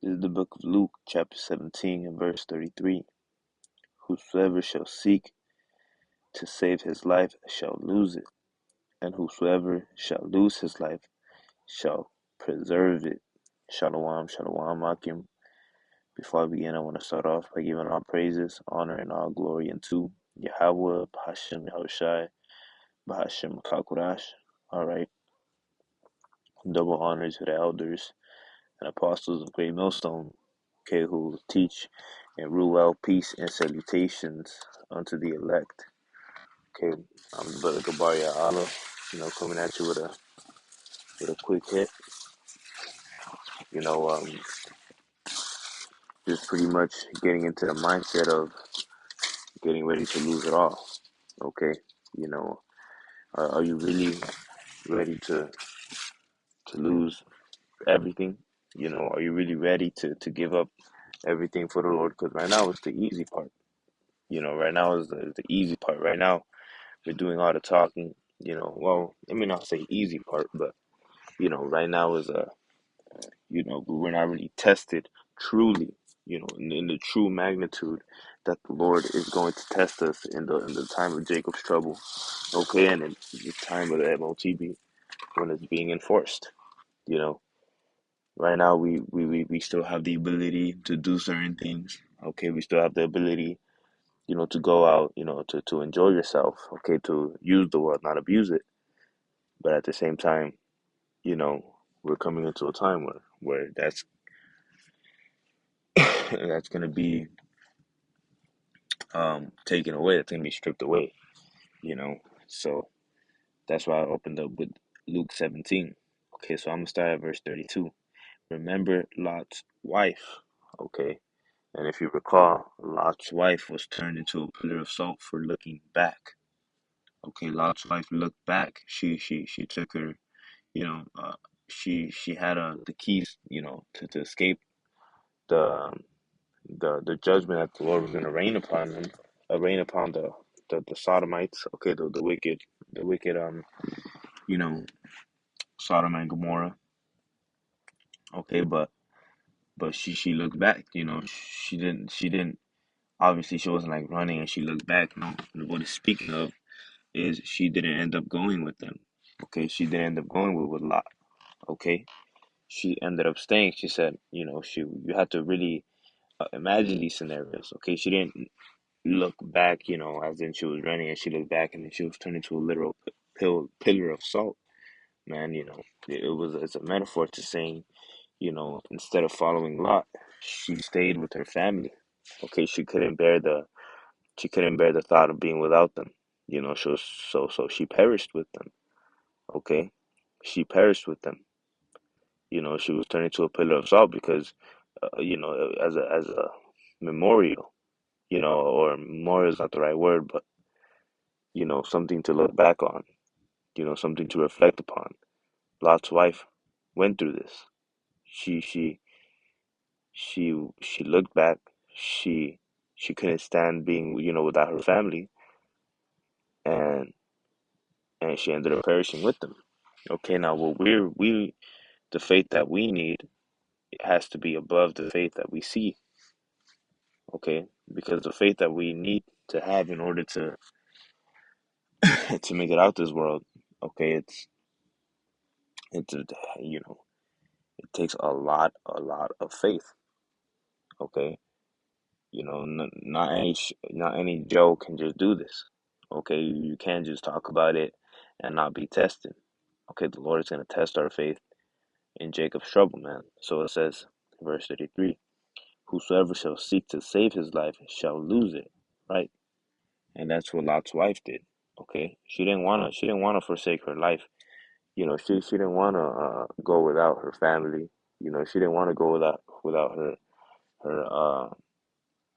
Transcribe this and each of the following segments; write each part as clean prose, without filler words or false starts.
This is the book of Luke, chapter 17, and verse 33. Whosoever shall seek to save his life shall lose it, and whosoever shall lose his life shall preserve it. Shalom, shalom, Akim. Before I begin, I want to start off by giving all praises, honor, and all glory unto Yahweh, Bahashem Yahushai, Bahashem Kakurash. Alright, double honor to the elders and apostles of Great Millstone, okay, who teach and rule well peace and salutations unto the elect. Okay, I'm the brother Gabaria Allah, coming at you with a quick hit. You know, um, just pretty much getting into the mindset of getting ready to lose it all. Okay, you know, are you really ready to lose everything? Are you really ready to give up everything for the Lord? Because right now it's the easy part. Right now is the easy part. Right now we're doing all the talking. Well, let me not say easy part, but right now is we're not really tested truly, in the true magnitude that the Lord is going to test us in the time of Jacob's trouble, okay, and in the time of the MOTB when it's being enforced. You know, right now we still have the ability to do certain things. Okay, we still have the ability, to go out, to enjoy yourself. Okay, to use the world, not abuse it. But at the same time, you know, we're coming into a time where that's that's gonna be taken away. It's gonna be stripped away. You know, so that's why I opened up with Luke 17. Okay, so I'm gonna start at verse 32. Remember Lot's wife. Okay, and if you recall, Lot's wife was turned into a pillar of salt for looking back. Okay, Lot's wife looked back. She took her. You know, she had the keys. To escape the the judgment that the Lord was going to rain upon them, rain upon the Sodomites. Okay, the wicked you know Sodom and Gomorrah. Okay, but she looked back. She didn't obviously she wasn't like running and she looked back. No, what it's speaking of is she didn't end up going with them. Okay, she didn't end up going with Lot. Okay, she ended up staying. She said, you had to really imagine these scenarios. Okay, she didn't look back, as in she was running and she looked back and then she was turned into a literal pillar of salt. Man, it's a metaphor to saying, instead of following Lot, she stayed with her family. Okay, she couldn't bear the thought of being without them. So she perished with them. Okay, she perished with them. She was turned into a pillar of salt because, as a memorial. Or memorial is not the right word, but something to look back on. Something to reflect upon. Lot's wife went through this. She she she looked back. She couldn't stand being without her family, and she ended up perishing with them. Okay, now what we the faith that we need, it has to be above the faith that we see. Okay, because the faith that we need to have in order to to make it out this world, okay, it's you know it takes a lot of faith. Okay, not any Joe can just do this. Okay, you can't just talk about it and not be tested. Okay, the Lord is going to test our faith in Jacob's trouble, man. So it says, verse 33, whosoever shall seek to save his life shall lose it, right? And that's what Lot's wife did. Okay, she didn't wanna forsake her life. She didn't wanna go without her family. She didn't want to go without her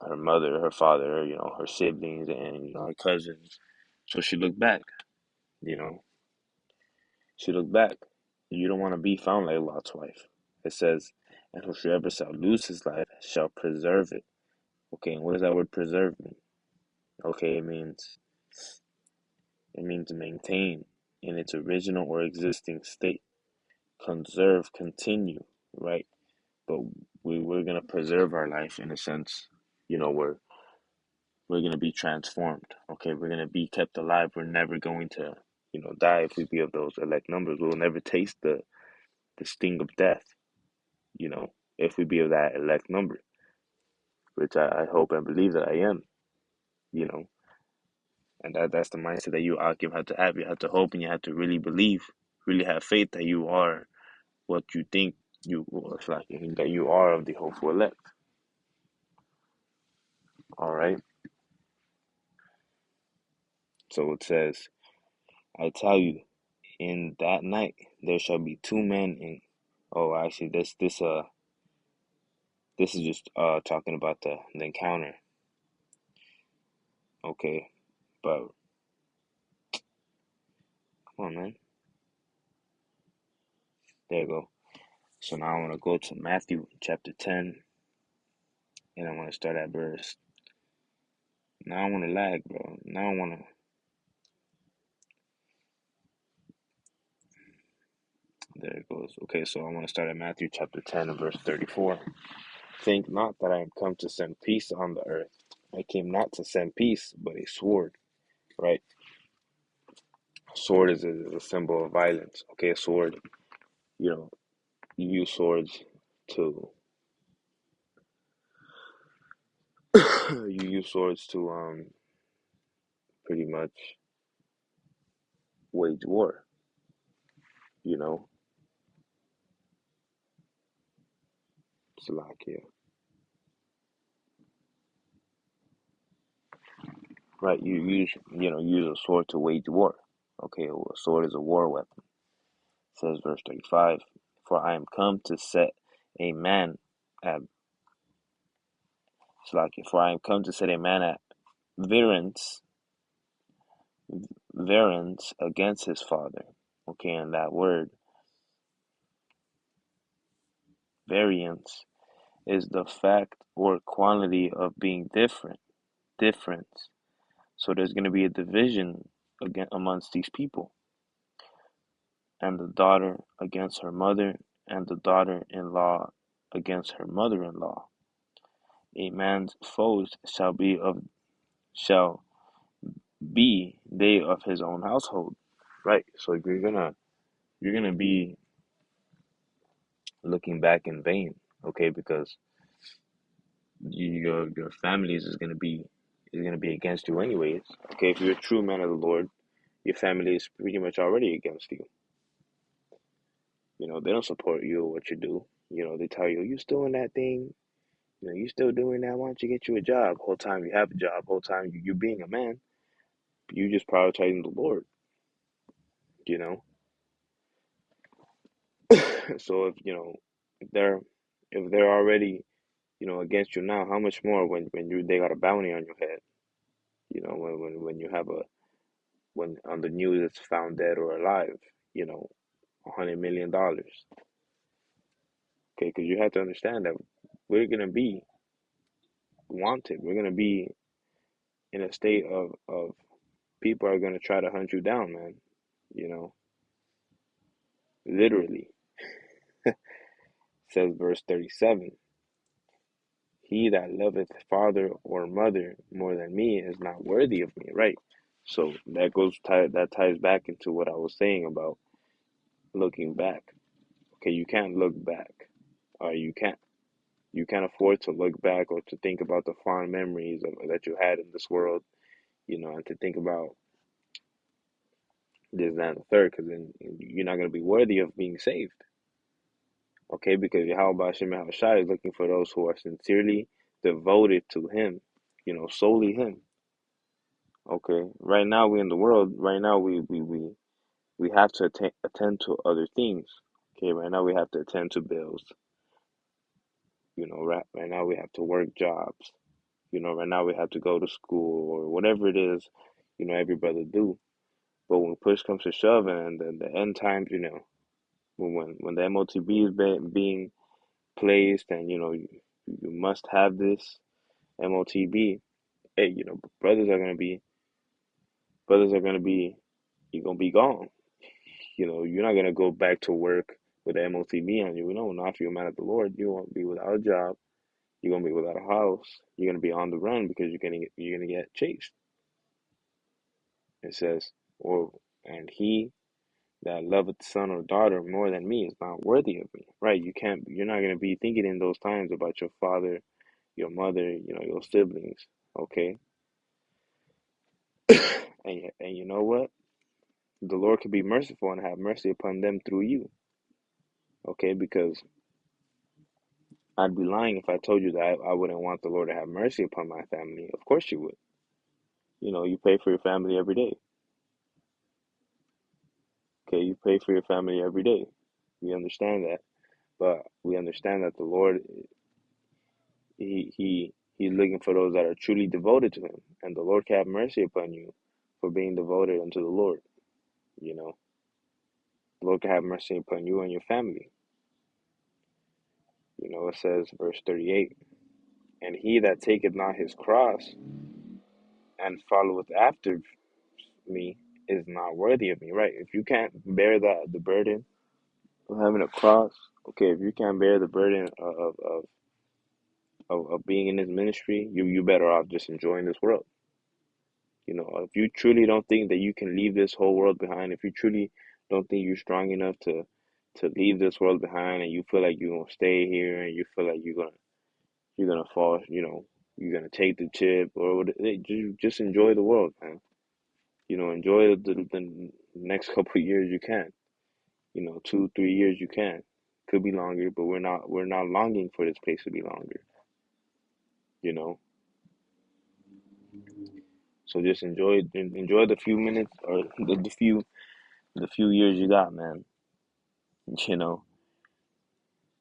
her mother, her father, her siblings, and her cousins. So she looked back. You know, she looked back. You don't want to be found like Lot's wife. It says, "And whosoever shall lose his life shall preserve it." Okay, and what does that word "preserve" mean? Okay, it means maintain in its original or existing state, conserve, continue, right? But we're gonna preserve our life in a sense. You know, we're gonna be transformed. Okay, we're gonna be kept alive. We're never going to, die if we be of those elect numbers. We'll never taste the sting of death, you know, if we be of that elect number, which I hope and believe that I am, you know. And that's the mindset that you Akim have to have. You have to hope and you have to really believe, really have faith that you are what you think you it's like that you are of the hopeful elect. All right. So it says, I tell you, in that night there shall be two men in. Oh, actually, this is just talking about the encounter. Okay, but come on, man. There you go. So now I want to go to Matthew chapter 10, and I want to start at verse. Now I want to lag, bro. Now I want to. There it goes. Okay, so I want to start at Matthew chapter 10 and verse 34. Think not that I am come to send peace on the earth. I came not to send peace, but a sword, right? Sword is a symbol of violence. Okay, a sword, you know, you use swords to, you use swords to, pretty much wage war, you know, Slovakia. Right, use a sword to wage war. Okay, a sword is a war weapon. It says verse 35, for I am come to set a man at Slovakia, for I am come to set a man at variance variance against his father. Okay, and that word variance is the fact or quality of being different. Difference. So there's going to be a division again amongst these people, and the daughter against her mother, and the daughter-in-law against her mother-in-law. A man's foes shall be they of his own household. Right. So you're gonna be looking back in vain, okay, because your families is gonna be against you anyways. Okay, if you're a true man of the Lord, your family is pretty much already against you. They don't support you or what you do. They tell you, you still in that thing, you still doing that, why don't you get you a job? Whole time you have a job, whole time you being a man, you just prioritizing the Lord, you know? So if they're if they're already, against you now, how much more when they got a bounty on your head, when you have a when on the news it's found dead or alive, $100 million. Okay, because you have to understand that we're gonna be wanted. We're gonna be in a state of people are gonna try to hunt you down, man. You know, literally. Says verse 37. He that loveth father or mother more than me is not worthy of me, right? So that ties back into what I was saying about looking back. Okay, you can't look back. You can't afford to look back or to think about the fond memories that you had in this world, and to think about this, that, and the third, because then you're not going to be worthy of being saved. Okay, because Yahweh Shem Shai is looking for those who are sincerely devoted to Him, solely Him. Okay, right now we in the world. Right now we have to attend to other things. Okay, right now we have to attend to bills. Right now we have to work jobs. Right now we have to go to school or whatever it is. Every brother do. But when push comes to shove and the end times, when the MOTB is being placed and you must have this MOTB, hey, brothers are gonna be you're gonna be gone. You're not gonna go back to work with the MOTB on you. No, not if you're mad at the Lord. You won't be without a job. You're gonna be without a house. You're gonna be on the run because you're gonna get chased. It says, or and he that loveth son or daughter more than me is not worthy of me. Right? You're not gonna be thinking in those times about your father, your mother, your siblings. Okay? And you know what? The Lord could be merciful and have mercy upon them through you. Okay? Because I'd be lying if I told you that I wouldn't want the Lord to have mercy upon my family. Of course you would. You pray for your family every day. Okay, you pray for your family every day. We understand that. But we understand that the Lord, He's looking for those that are truly devoted to Him. And the Lord can have mercy upon you for being devoted unto the Lord. You know, the Lord can have mercy upon you and your family. It says, verse 38, and he that taketh not his cross and followeth after me is not worthy of me. Right? If you can't bear the burden of having a cross, okay, if you can't bear the burden of being in His ministry, you better off just enjoying this world. If you truly don't think that you can leave this whole world behind, if you truly don't think you're strong enough to leave this world behind, and you feel like you're gonna stay here, and you feel like you're gonna fall, you're gonna take the chip or what, just enjoy the world, man. Enjoy the next couple of years you can. 2, 3 years you can. Could be longer, but we're not longing for this place to be longer. You know, so just enjoy the few minutes or the few years you got, man. You know,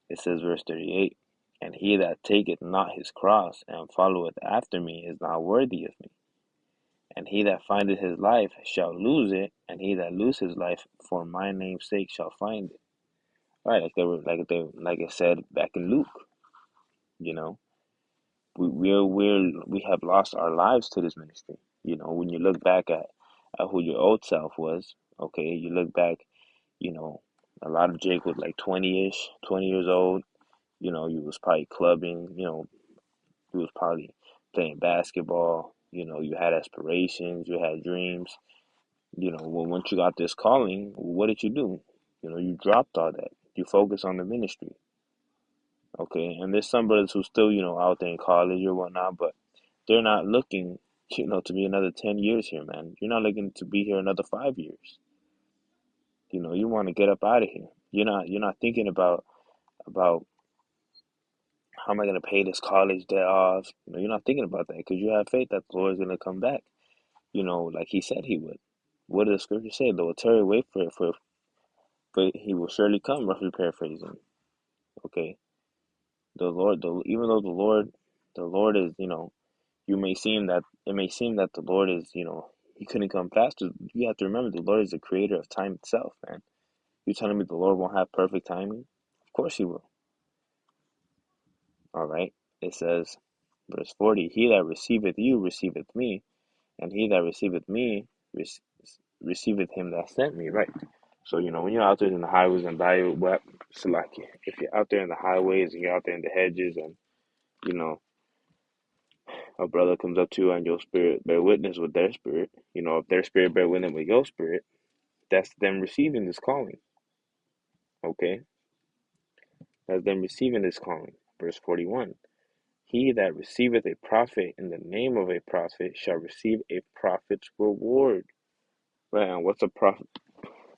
it says verse 38, and he that taketh not his cross and followeth after me is not worthy of me. And he that findeth his life shall lose it, and he that lose his life for my name's sake shall find it. Right, like it said back in Luke. You know, we have lost our lives to this ministry. When you look back at who your old self was, okay, you look back, you know, a lot of Jake was like 20-ish, 20 years old. You was probably clubbing, you was probably playing basketball, you had aspirations, you had dreams. When once you got this calling, what did you do? You dropped all that. You focus on the ministry. Okay. And there's some brothers who still, out there in college or whatnot, but they're not looking, to be another 10 years here, man. You're not looking to be here another 5 years. You want to get up out of here. You're not thinking about how am I going to pay this college debt off? You're not thinking about that because you have faith that the Lord is going to come back, like He said He would. What does the scripture say? Though tarry, wait for it, for He will surely come, roughly paraphrasing. Okay. Even though the Lord is, it may seem that the Lord is, He couldn't come faster. You have to remember the Lord is the creator of time itself, man. You telling me the Lord won't have perfect timing? Of course He will. All right. It says, verse 40, he that receiveth you receiveth me, and he that receiveth me receiveth him that sent me. Right. So, when you're out there in the highways and byways, so like if you're out there in the highways and you're out there in the hedges and, you know, a brother comes up to you and your spirit bear witness with their spirit, if their spirit bear witness with your spirit, that's them receiving this calling. Okay? That's them receiving this calling. Verse 41. He that receiveth a prophet in the name of a prophet shall receive a prophet's reward. Right, and what's a prophet?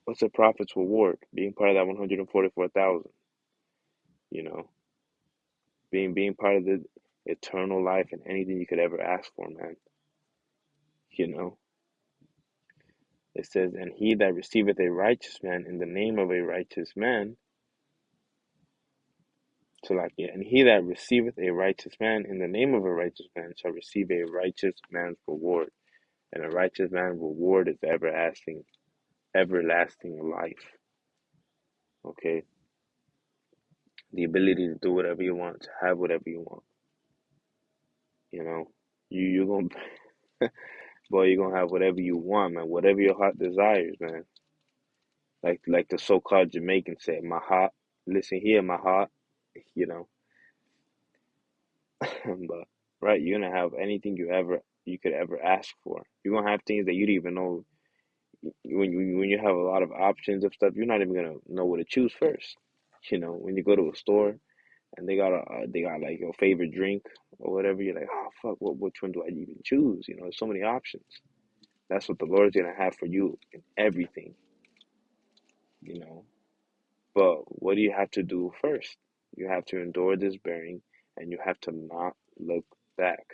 What's a prophet's reward? Being part of that 144,000. You know, being part of the eternal life and anything you could ever ask for, man. You know, it says, and he that receiveth a righteous man in the name of a righteous man. So like, yeah, and he that receiveth a righteous man in the name of a righteous man shall receive a righteous man's reward. And a righteous man's reward is everlasting life. Okay? The ability to do whatever you want, to have whatever you want. You're gonna boy, you're gonna have whatever you want, man. Whatever your heart desires, man. Like the so-called Jamaicans say, my heart listen here, my heart, you know. But right, you're gonna have anything you could ever ask for. You're gonna have things that you don't even know when you have a lot of options of stuff. You're not even gonna know what to choose first. When you go to a store and they got like your favorite drink or whatever, you're like, oh fuck, which one do I even choose? There's so many options. That's what the Lord's gonna have for you in everything. You know. But what do you have to do first? You have to endure this bearing, and you have to not look back.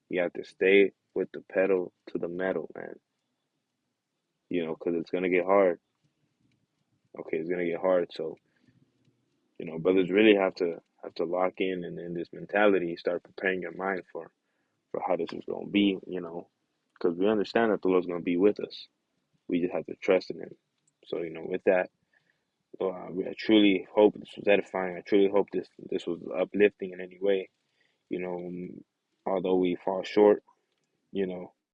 You have to stay with the pedal to the metal, man. Because it's gonna get hard. Okay, it's gonna get hard. So, brothers really have to lock in this mentality, start preparing your mind for how this is gonna be. Because we understand that the Lord's gonna be with us. We just have to trust in Him. So, with that, I truly hope this was edifying. I truly hope this was uplifting in any way. You know, although we fall short, you know,